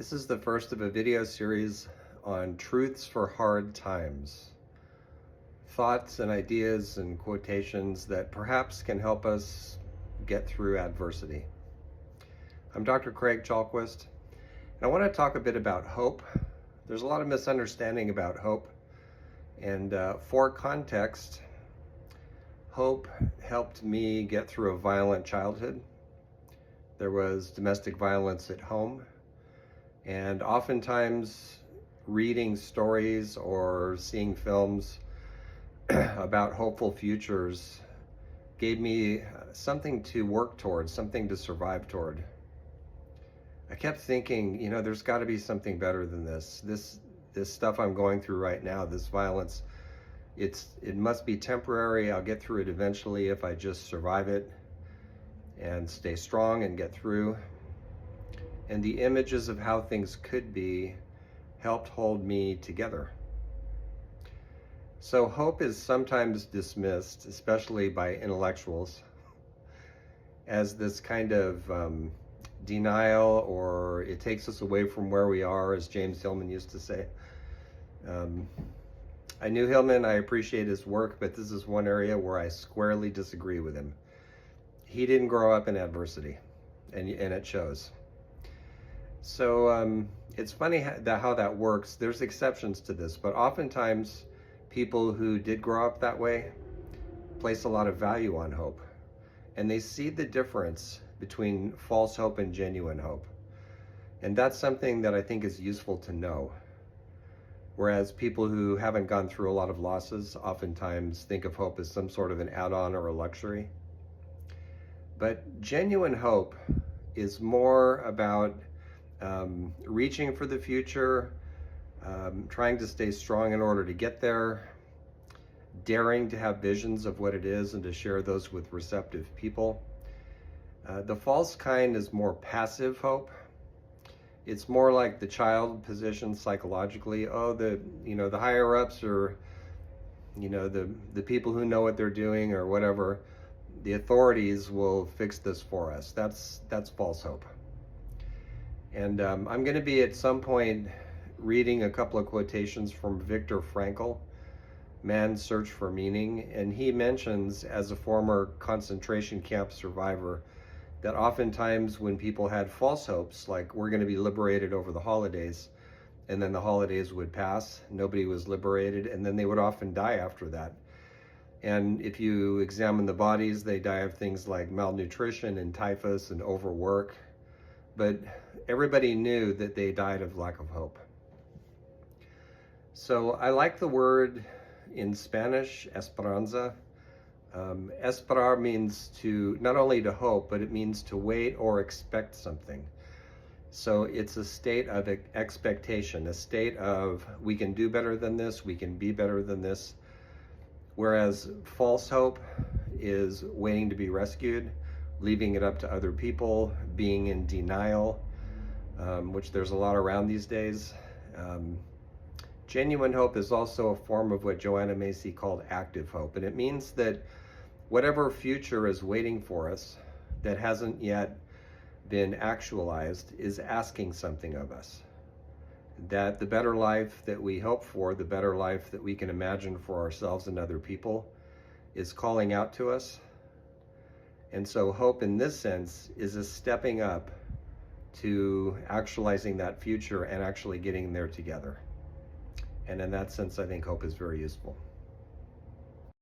This is the first of a video series on truths for hard times. Thoughts and ideas and quotations that perhaps can help us get through adversity. I'm Dr. Craig Chalquist, and I want to talk a bit about hope. There's a lot of misunderstanding about hope, and for context, hope helped me get through a violent childhood. There was domestic violence at home. And oftentimes reading stories or seeing films about hopeful futures gave me something to work towards, something to survive toward. I kept thinking, there's got to be something better than this. This stuff I'm going through right now, this violence, it must be temporary. I'll get through it eventually if I just survive it and stay strong and get through. And the images of how things could be helped hold me together. So hope is sometimes dismissed, especially by intellectuals, as this kind of denial, or it takes us away from where we are, as James Hillman used to say. I knew Hillman, I appreciate his work, but this is one area where I squarely disagree with him. He didn't grow up in adversity, and it shows. So it's funny how that works. There's exceptions to this, but oftentimes people who did grow up that way place a lot of value on hope, and they see the difference between false hope and genuine hope. And that's something that I think is useful to know. Whereas people who haven't gone through a lot of losses oftentimes think of hope as some sort of an add-on or a luxury. But genuine hope is more about reaching for the future, trying to stay strong in order to get there, daring to have visions of what it is and to share those with receptive people. The false kind is more passive hope. It's more like the child position psychologically. Oh, the higher ups, or the people who know what they're doing or whatever, the authorities will fix this for us. That's false hope. And I'm going to be at some point reading a couple of quotations from Viktor Frankl, Man's Search for Meaning. And he mentions, as a former concentration camp survivor, that oftentimes when people had false hopes, like we're going to be liberated over the holidays, and then the holidays would pass, nobody was liberated, and then they would often die after that. And if you examine the bodies, they die of things like malnutrition and typhus and overwork. But everybody knew that they died of lack of hope. So I like the word in Spanish, esperanza. Esperar means not only to hope, but it means to wait or expect something. So it's a state of expectation, a state of we can do better than this, we can be better than this. Whereas false hope is waiting to be rescued, leaving it up to other people, being in denial, which there's a lot around these days. Genuine hope is also a form of what Joanna Macy called active hope. And it means that whatever future is waiting for us that hasn't yet been actualized is asking something of us. That the better life that we hope for, the better life that we can imagine for ourselves and other people, is calling out to us. And so hope in this sense is a stepping up to actualizing that future and actually getting there together. And in that sense, I think hope is very useful.